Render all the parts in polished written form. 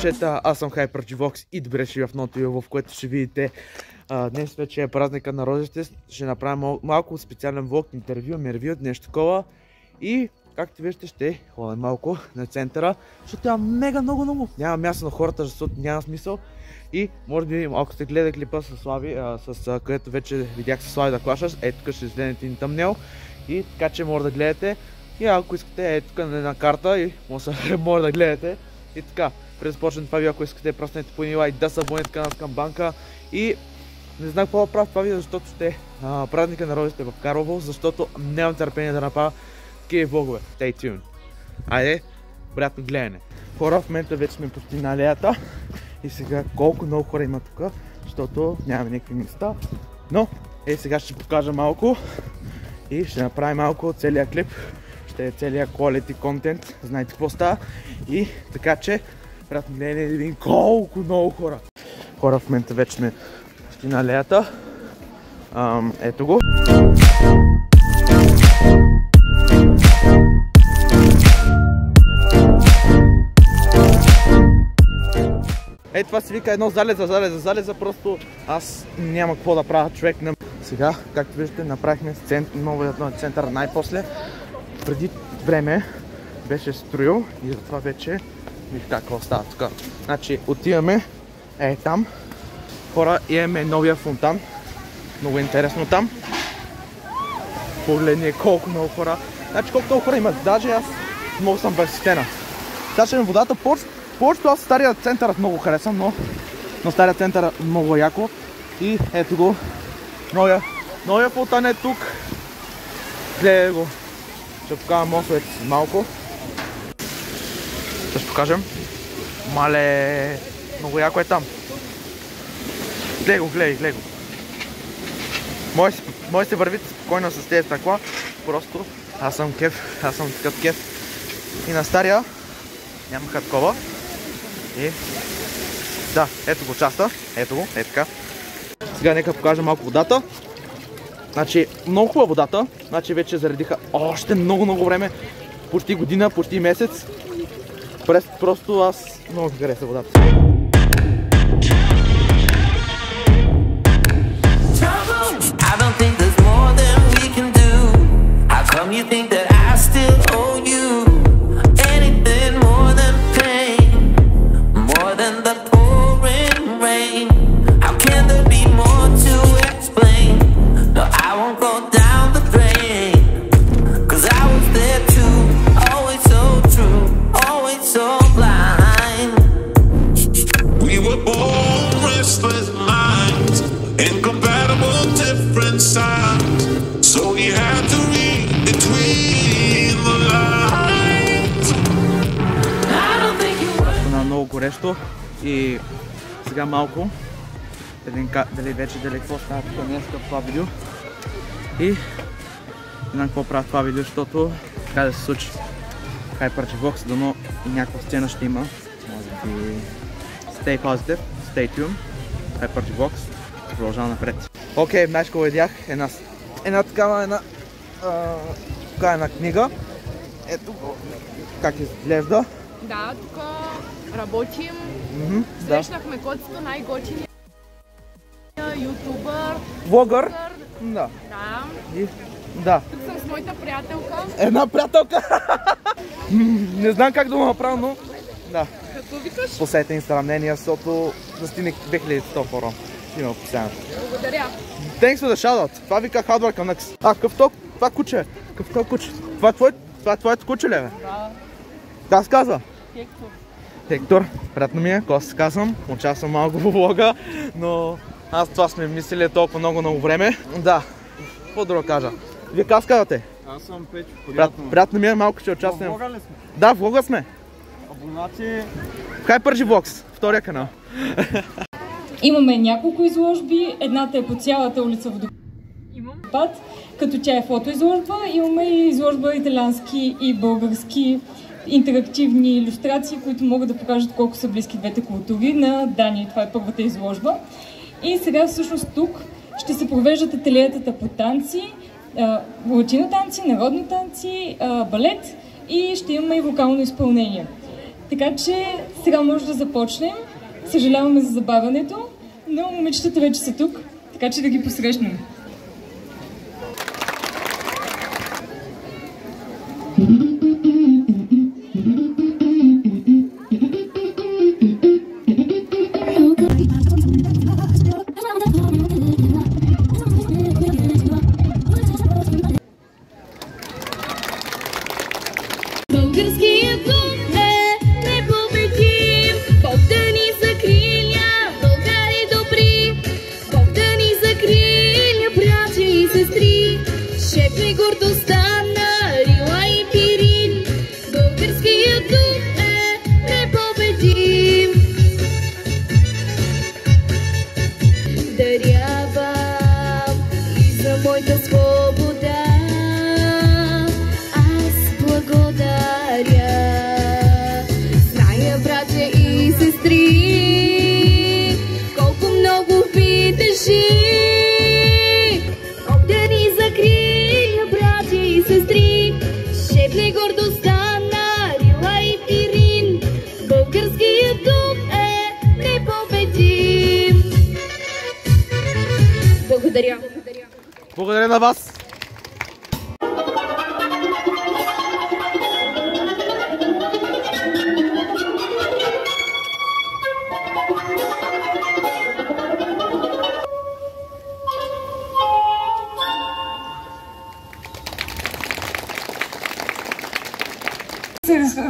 момчета, аз съм HyperGVox и добре ще в новото видео, в което ще видите днес вече е празника на розите. Ще направим малко специален влог, интервю, мервю, нещо такова. И както виждате ще ходим малко на центъра, защото няма мега много. Няма място на хората, защото няма смисъл. И може би, ако сте гледали клипа с Слави, където вече видях с Слави да клашаш, тук ще изгледате един тъмнел. И така че може да гледате. И ако искате, тук на една карта и може да гледате. И така, преди да започнем това видео, ако искате, пръснете по лайк, да се абонирате канал Камбанка. И не знам какво да правя това видео, защото ще празника на розите в Карлово, защото нямам търпение да направя такива влогове. Stay tuned. Айде, приятно гледане. Хора, в момента вече сме почти на алеята. И сега колко много хора има тук, защото нямаме никакви места. Но, сега ще покажа малко и ще направим малко целият клип. Ще е целият quality content, знаете какво става. И така че, приятно гледане да видим колко много хора. Хора, в момента вече сме почти на алеята. Ето го. Това се вика едно залеза, просто аз няма какво да правя човек. Сега, както виждате, направихме новият център най-после. Преди време беше строил и затова вече виж какво става тук. Значи отиваме там. Хора, имаме новия фонтан. Много интересно там. Погледни колко много хора. Значи колко много хора имат. Даже аз много съм възхитена. Сега водата повечето аз стария център много харесвам, но стария център много яко. И ето го. Новия фонтан е тук. Гледай го. Ще покажам мостовете си малко. Ще покажем. Мале, много яко е там. Гледай го. Може се вървите спокойно с тези стъкла. Просто аз съм такъв кеф. И на стария нямаха такова. И да, ето го часта. Ето го, така. Сега нека покажа малко водата. Значи, много хубава водата. Значи вече заредиха още много време. Почти година, почти месец. Просто аз много ми хареса водата. Много горещо и сега малко дали какво става тук днес в това видео и не знам какво правя това видео, защото така да се случи. HyperGVox, дано и някаква сцена ще има. Може би stay positive, stay tuned. HyperGVox продължава напред. Окей, знаеш какво видях? Една книга. Ето как изглежда. Да, тук работим. Срещнахме котето, най-готиния ютубър. Влогър. Да. Да. Тук съм с моята приятелка. Една приятелка! Не знам как да го направя, но да. Какво викаш? Посетете инстаграмнения, защото достигнах 2100 фора. Има постоянно. Благодаря. Thanks for the shoutout. Това вика hardwork on X. Това куче. Това куче. Това е твоето куче ли, бе? Да. Как се казва? Хектор. Хектор, приятно ми е, Коста казвам, участвам малко в влога, но аз това сме мислили толкова много време. Да, какво друго кажа? Вие как казвате? Аз съм Печо, приятно ми е, малко ще участвам. В влога ли сме? Да, в влога сме. Абонати... HyperGVox, втория канал. Имаме няколко изложби, едната е по цялата улица Водопад, като тя е фотоизложба. Имаме и изложба италиански и български интерактивни илюстрации, които могат да покажат колко са близки двете култури на Дания. Това е първата изложба. И сега всъщност тук ще се провеждат ателиетата по танци, латино танци, народни танци, балет и ще имаме и вокално изпълнение. Така че сега може да започнем. Съжаляваме за забавянето, но момичетата вече са тук, така че да ги посрещнем. Българският дух е непобедим, Бог да ни закриля, Българи добри, Бог да ни закриля, братя и сестри, шепне гордостта на Рила и Пирин. Българският дух е непобедим. Дарявам и за моята свобода благодаря. Зная, братя и сестри, колко много ви държи. Бог да ни закриля, братя и сестри, шепне гордостта на Рила и Пирин. Българският дух е непобедим. Благодаря. Благодаря на вас!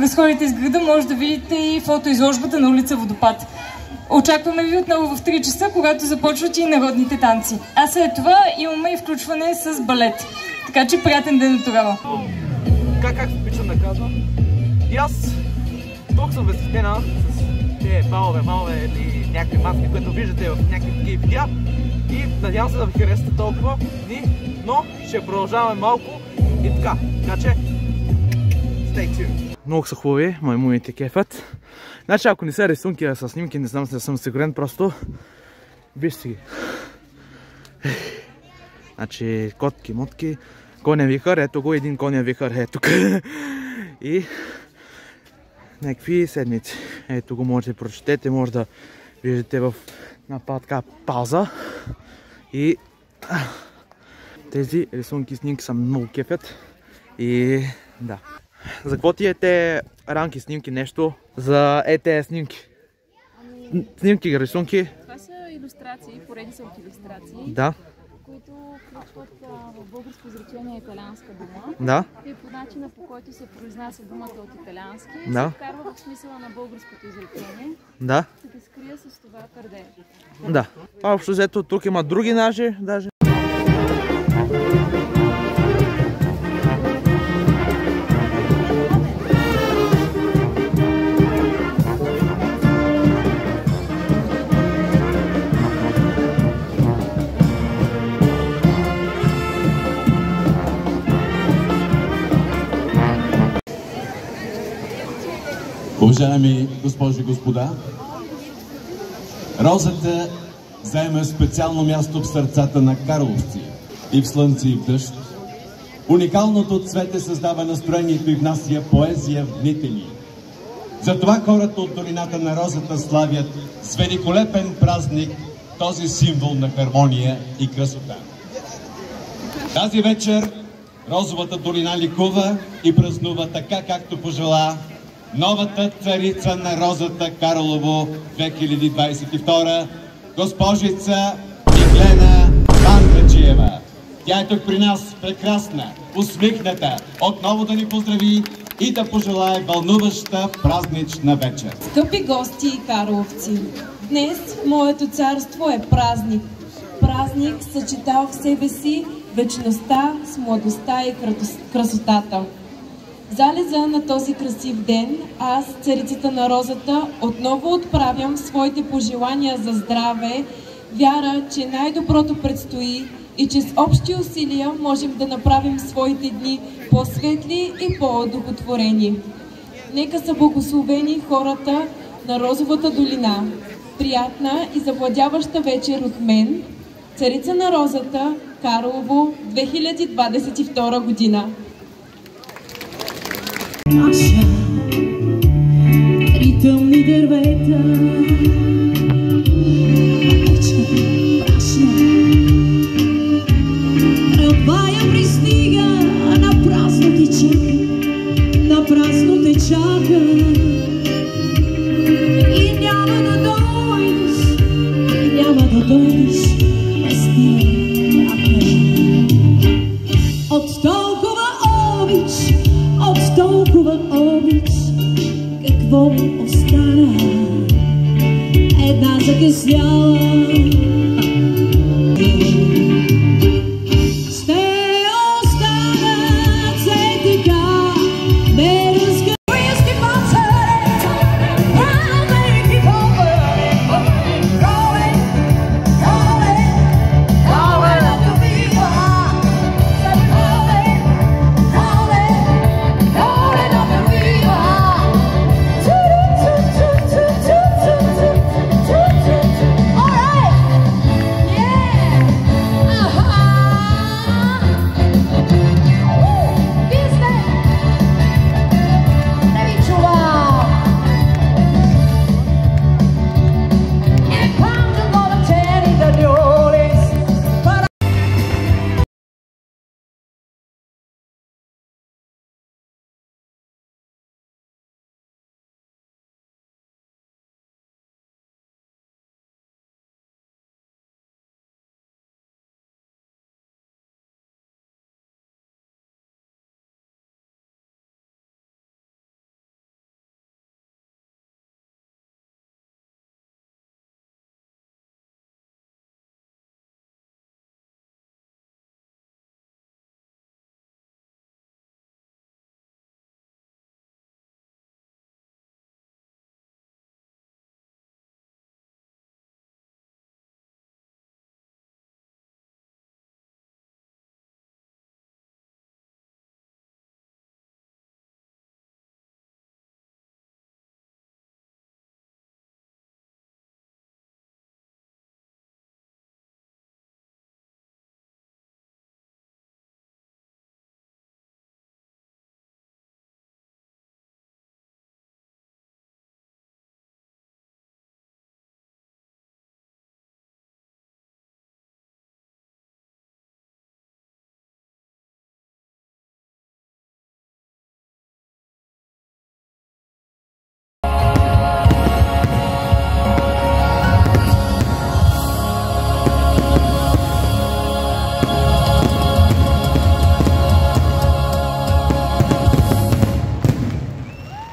Разходите из града, може да видите и фотоизложбата на улица Водопад. Очакваме ви отново в 3 часа, когато започват и народните танци. А след това имаме и включване с балет. Така че приятен ден от тогава. Как обичам да казвам? И аз тук съм възхитена с тези балове или някакви маски, които виждате в някакви такива видеа. И надявам се да ви харесате толкова дни, но ще продължаваме малко и така. Така че, stay tuned. Много са хубави, маймуните кефят. Значи ако не са рисунки, а са снимки, не знам, не съм сигурен, просто вижте ги. Значи котки, мотки, коня вихър, ето го един коня вихър, ето тук. И някакви седмици. Ето го може да прочетете, може да виждате в така пауза. И тези рисунки, снимки са много кефят. И да. За какво ти е те рамки, снимки, нещо? За тези снимки? Снимки, рисунки? Това са илюстрации, поредица от илюстрации. Да. Които включват в българско изречение италианска дума. Да. И по начина, по който се произнася думата от италиански, Да. се вкарва в смисъла на българското изречение. Да. Да ги скрия с това перде. Да. Общо взето тук има други ножи, даже. Уважаеми госпожи и господа, розата заема специално място в сърцата на карловци. И в слънце, и в дъжд. Уникалното цвете създава настроението и внася поезия в дните ни. Затова хората от долината на розата славят с великолепен празник този символ на хармония и красота. Тази вечер розовата долина ликува и празнува така, както пожела новата царица на розата Карлово 2022, госпожица Миглена Мангаджиева. Тя е тук при нас, прекрасна, усмихната, отново да ни поздрави и да пожелае вълнуваща празнична вечер. Скъпи гости и карловци, днес моето царство е празник. Празник, съчетал в себе си вечността с младостта и красотата. В залеза на този красив ден, аз, царицата на розата, отново отправям своите пожелания за здраве, вяра, че най-доброто предстои и че с общи усилия можем да направим своите дни по-светли и по-удовлетворени. Нека са благословени хората на Розовата долина. Приятна и завладяваща вечер от мен, царица на розата, Карлово, 2022 година. тъмни дървета. Пътечката прашна, трамвая пристига, на празно те чака, на празно те чака. И няма да дойдеш, и няма да дойдеш без тия апела. От толкова обич, какво ми остана? Една закъсняла. Ще остана все така, не разкъсняла.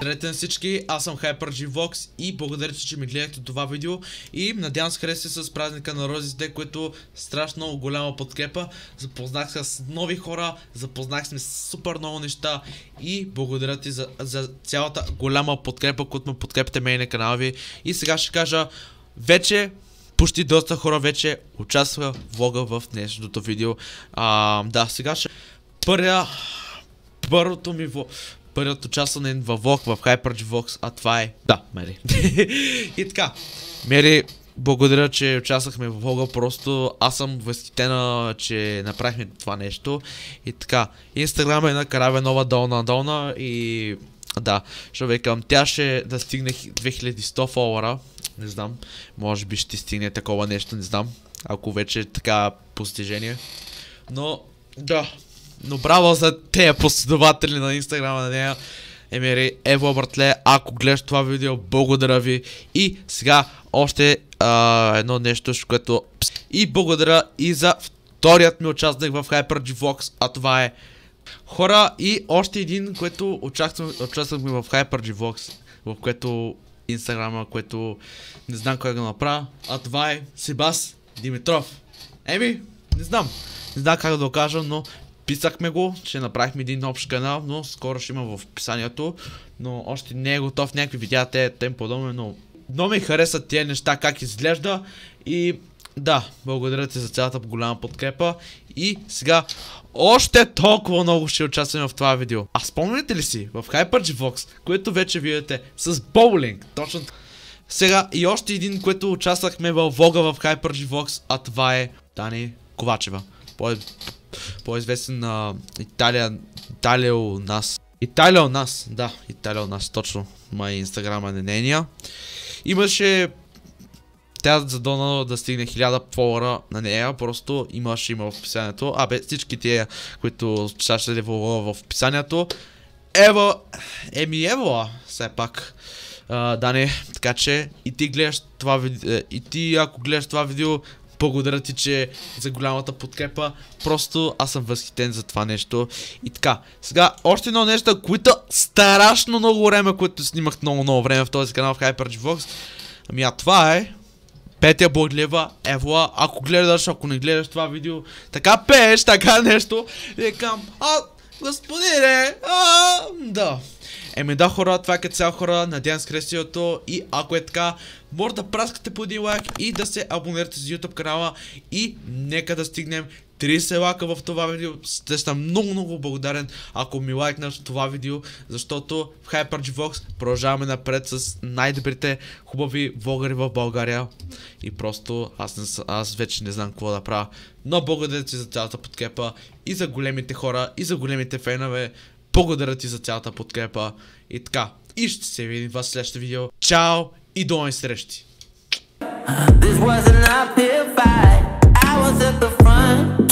Здравейте на всички, аз съм HyperGVox и благодаря, че ми гледахте това видео и надявам се харесате с празника на розите, което страшно много голяма подкрепа. Запознах се с нови хора, запознах се с супер много неща и благодаря ти за цялата голяма подкрепа, която ме подкрепите мен на канала ви. И сега ще кажа, вече почти доста хора вече участваха в влога в днешното видео. Да, сега ще първото участване във влог в HyperGVox, а това е... Да, Мери. И така, Мери, благодаря, че участвахме в влога, просто аз съм възхитена, че направихме това нещо. И така, Инстаграм е на Каравенова долна и... Да, ще викам, тя ще да стигне 2100 фолуара. Не знам, може би ще стигне такова нещо, не знам, ако вече е така постижение. Но, да, но браво за тези последователи на Инстаграма на нея. Емери, Ево братле, ако гледаш това видео, благодаря ви. И сега още едно нещо, което... И благодаря и за вторият ми участник в HyperGVox, а това е хора и още един, което участвахме в HyperGVox, в което Инстаграма, което не знам кой го направя, а това е Себас Димитров. Еми, не знам как да го кажа, но писахме го, че направихме един общ канал, но скоро ще има в описанието, но още не е готов, някакви видеа, те подобни, но много ми харесват тези неща, как изглежда и да, благодаря ти за цялата голяма подкрепа и сега още толкова много ще участваме в това видео. А спомняте ли си в HyperGVox, което вече видите с боулинг, точно така. Сега и още един, което участвахме във влога в HyperGVox, а това е Дани Ковачева, по-известен на Италия у нас. Италия у нас, да, Италия у нас, точно. Май инстаграма не нейния. Имаше... Тя задонала да стигне 1000 фолуара на нея, просто има в описанието. Абе, всички тия, които ще да в описанието. Ева, все пак. Дани, така че и ти гледаш това видео, и ти ако гледаш това видео, благодаря ти, че за голямата подкрепа. Просто аз съм възхитен за това нещо. И така, сега още едно нещо, което страшно много време, което снимах много време в този канал в HyperGVox. Ами това е Петя Бойлева, Евла, ако гледаш, ако не гледаш това видео, така пееш, така нещо, викам, господине, да. Да хора, това е като цяло хора, надявам се харесването и ако е така, може да праскате по един лайк и да се абонирате за YouTube канала и нека да стигнем 30 лайка в това видео. Ще съм много благодарен, ако ми лайкнеш това видео, защото в HyperGVox продължаваме напред с най-добрите хубави влогъри в България и просто аз вече не знам какво да правя, но благодаря ти за цялата подкрепа и за големите хора и за големите фенове. Благодаря ти за цялата подкрепа и така. И ще се видим в следващото видео. Чао и до нови срещи! This was an uphill fight. I was at the front.